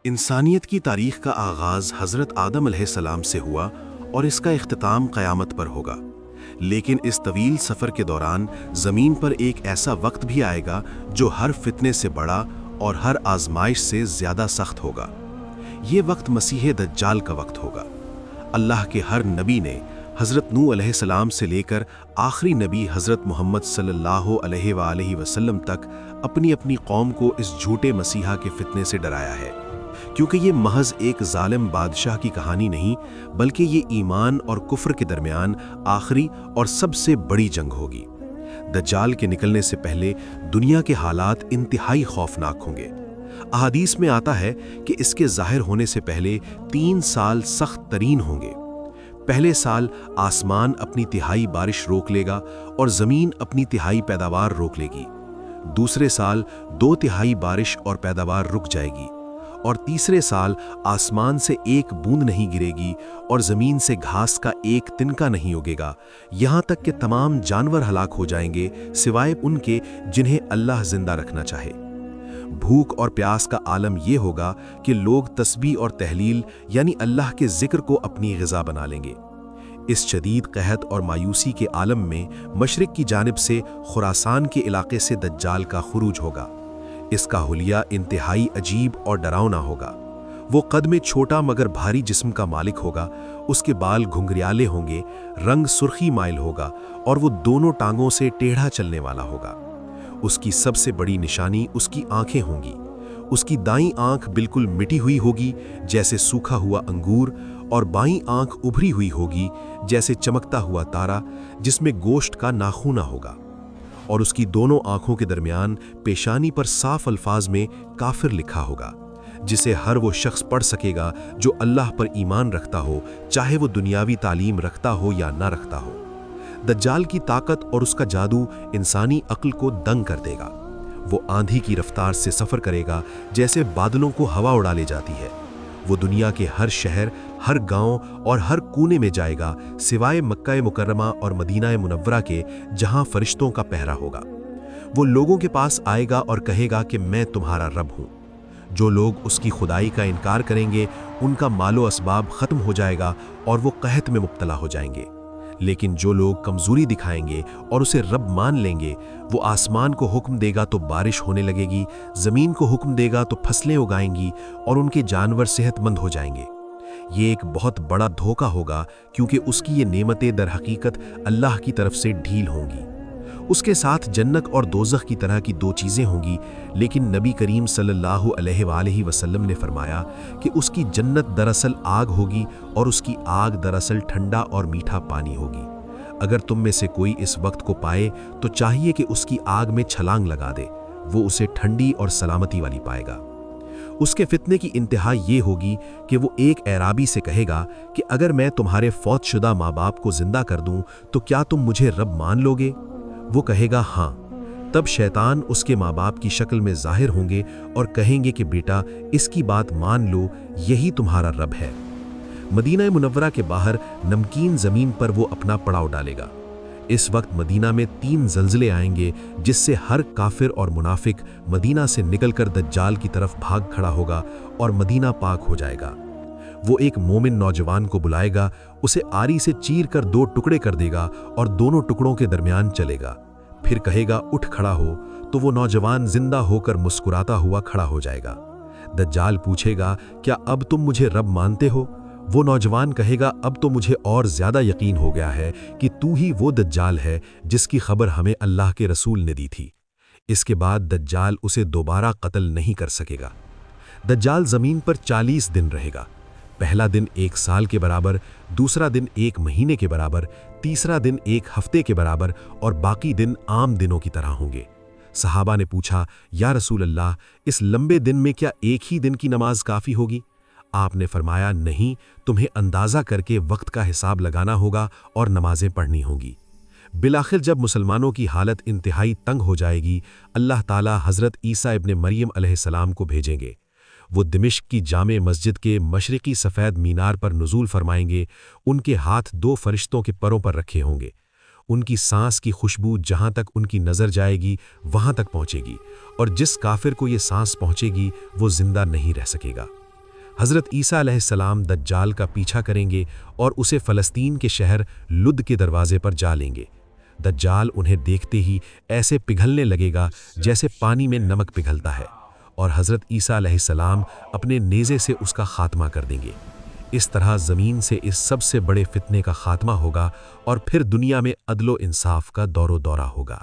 انسانیت کی تاریخ کا آغاز حضرت آدم علیہ السلام سے ہوا اور اس کا اختتام قیامت پر ہوگا۔ لیکن اس طویل سفر کے دوران زمین پر ایک ایسا وقت بھی آئے گا جو ہر فتنے سے بڑا اور ہر آزمائش سے زیادہ سخت ہوگا۔ یہ وقت مسیح دجال کا وقت ہوگا۔ اللہ کے ہر نبی نے حضرت نوح علیہ السلام سے لے کر آخری نبی حضرت محمد صلی اللہ علیہ وآلہ وسلم تک اپنی اپنی قوم کو اس جھوٹے مسیحا کے فتنے سے ڈرایا ہے، کیونکہ یہ محض ایک ظالم بادشاہ کی کہانی نہیں بلکہ یہ ایمان اور کفر کے درمیان آخری اور سب سے بڑی جنگ ہوگی۔ دجال کے نکلنے سے پہلے دنیا کے حالات انتہائی خوفناک ہوں گے۔ احادیث میں آتا ہے کہ اس کے ظاہر ہونے سے پہلے 3 سال سخت ترین ہوں گے۔ پہلے سال آسمان اپنی تہائی بارش روک لے گا اور زمین اپنی تہائی پیداوار روک لے گی۔ دوسرے سال 2/3 بارش اور پیداوار رک جائے گی، اور تیسرے سال آسمان سے ایک بوند نہیں گرے گی اور زمین سے گھاس کا ایک تنکا نہیں اگے گا، یہاں تک کہ تمام جانور ہلاک ہو جائیں گے سوائے ان کے جنہیں اللہ زندہ رکھنا چاہے۔ بھوک اور پیاس کا عالم یہ ہوگا کہ لوگ تسبیح اور تحلیل یعنی اللہ کے ذکر کو اپنی غذا بنا لیں گے۔ اس شدید قحط اور مایوسی کے عالم میں مشرق کی جانب سے خراسان کے علاقے سے دجال کا خروج ہوگا۔ اس کا حلیہ انتہائی عجیب اور ڈراؤنا ہوگا۔ وہ قد میں چھوٹا مگر بھاری جسم کا مالک ہوگا، اس کے بال گھنگریالے ہوں گے، رنگ سرخی مائل ہوگا اور وہ دونوں ٹانگوں سے ٹیڑھا چلنے والا ہوگا۔ اس کی سب سے بڑی نشانی اس کی آنکھیں ہوں گی۔ اس کی دائیں آنکھ بالکل مٹی ہوئی ہوگی جیسے سوکھا ہوا انگور، اور بائیں آنکھ ابھری ہوئی ہوگی جیسے چمکتا ہوا تارا جس میں گوشت کا ناخن نہ ہوگا، اور اس کی دونوں آنکھوں کے درمیان پیشانی پر صاف الفاظ میں کافر لکھا ہوگا، جسے ہر وہ شخص پڑھ سکے گا جو اللہ پر ایمان رکھتا ہو، چاہے وہ دنیاوی تعلیم رکھتا ہو یا نہ رکھتا ہو۔ دجال کی طاقت اور اس کا جادو انسانی عقل کو دنگ کر دے گا۔ وہ آندھی کی رفتار سے سفر کرے گا جیسے بادلوں کو ہوا اڑا لے جاتی ہے۔ وہ دنیا کے ہر شہر، ہر گاؤں اور ہر کونے میں جائے گا سوائے مکہ مکرمہ اور مدینہ منورہ کے، جہاں فرشتوں کا پہرا ہوگا۔ وہ لوگوں کے پاس آئے گا اور کہے گا کہ میں تمہارا رب ہوں۔ جو لوگ اس کی خدائی کا انکار کریں گے ان کا مال و اسباب ختم ہو جائے گا اور وہ قحط میں مبتلا ہو جائیں گے، لیکن جو لوگ کمزوری دکھائیں گے اور اسے رب مان لیں گے، وہ آسمان کو حکم دے گا تو بارش ہونے لگے گی، زمین کو حکم دے گا تو فصلیں اگائیں گی اور ان کے جانور صحت مند ہو جائیں گے۔ یہ ایک بہت بڑا دھوکہ ہوگا کیونکہ اس کی یہ نعمتیں در حقیقت اللہ کی طرف سے ڈھیل ہوں گی۔ اس کے ساتھ جنت اور دوزخ کی طرح کی 2 چیزیں ہوں گی، لیکن نبی کریم صلی اللہ علیہ وآلہ وسلم نے فرمایا کہ اس کی جنت دراصل آگ ہوگی اور اس کی آگ دراصل ٹھنڈا اور میٹھا پانی ہوگی۔ اگر تم میں سے کوئی اس وقت کو پائے تو چاہیے کہ اس کی آگ میں چھلانگ لگا دے، وہ اسے ٹھنڈی اور سلامتی والی پائے گا۔ اس کے فتنے کی انتہا یہ ہوگی کہ وہ ایک اعرابی سے کہے گا کہ اگر میں تمہارے فوت شدہ ماں باپ کو زندہ کر دوں تو کیا تم مجھے رب مان لو گے؟ وہ کہے گا ہاں۔ تب شیطان اس کے ماں باپ کی شکل میں ظاہر ہوں گے اور کہیں گے کہ بیٹا اس کی بات مان لو، یہی تمہارا رب ہے۔ مدینہ منورہ کے باہر نمکین زمین پر وہ اپنا پڑاؤ ڈالے گا۔ اس وقت مدینہ میں 3 زلزلے آئیں گے جس سے ہر کافر اور منافق مدینہ سے نکل کر دجال کی طرف بھاگ کھڑا ہوگا اور مدینہ پاک ہو جائے گا۔ وہ ایک مومن نوجوان کو بلائے گا، اسے آری سے چیر کر 2 ٹکڑے کر دے گا اور دونوں ٹکڑوں کے درمیان چلے گا، پھر کہے گا اٹھ کھڑا ہو، تو وہ نوجوان زندہ ہو کر مسکراتا ہوا کھڑا ہو جائے گا۔ دجال پوچھے گا کیا اب تم مجھے رب مانتے ہو؟ وہ نوجوان کہے گا اب تو مجھے اور زیادہ یقین ہو گیا ہے کہ تو ہی وہ دجال ہے جس کی خبر ہمیں اللہ کے رسول نے دی تھی۔ اس کے بعد دجال اسے دوبارہ قتل نہیں کر سکے گا۔ دجال زمین پر 40 دن رہے گا۔ پہلا دن 1 سال کے برابر، دوسرا دن 1 مہینے کے برابر، تیسرا دن 1 ہفتے کے برابر اور باقی دن عام دنوں کی طرح ہوں گے۔ صحابہ نے پوچھا یا رسول اللہ، اس لمبے دن میں کیا ایک ہی دن کی نماز کافی ہوگی؟ آپ نے فرمایا نہیں، تمہیں اندازہ کر کے وقت کا حساب لگانا ہوگا اور نمازیں پڑھنی ہوں گی۔ بالآخر جب مسلمانوں کی حالت انتہائی تنگ ہو جائے گی، اللہ تعالیٰ حضرت عیسیٰ ابن مریم علیہ السلام کو بھیجیں گے۔ وہ دمشق کی جامع مسجد کے مشرقی سفید مینار پر نزول فرمائیں گے۔ ان کے ہاتھ 2 فرشتوں کے پروں پر رکھے ہوں گے۔ ان کی سانس کی خوشبو جہاں تک ان کی نظر جائے گی وہاں تک پہنچے گی، اور جس کافر کو یہ سانس پہنچے گی وہ زندہ نہیں رہ سکے گا۔ حضرت عیسیٰ علیہ السلام دجال کا پیچھا کریں گے اور اسے فلسطین کے شہر لد کے دروازے پر جا لیں گے۔ دجال انہیں دیکھتے ہی ایسے پگھلنے لگے گا جیسے پانی میں نمک پگھلتا ہے، اور حضرت عیسیٰ علیہ السلام اپنے نیزے سے اس کا خاتمہ کر دیں گے۔ اس طرح زمین سے اس سب سے بڑے فتنے کا خاتمہ ہوگا اور پھر دنیا میں عدل و انصاف کا دور و دورہ ہوگا۔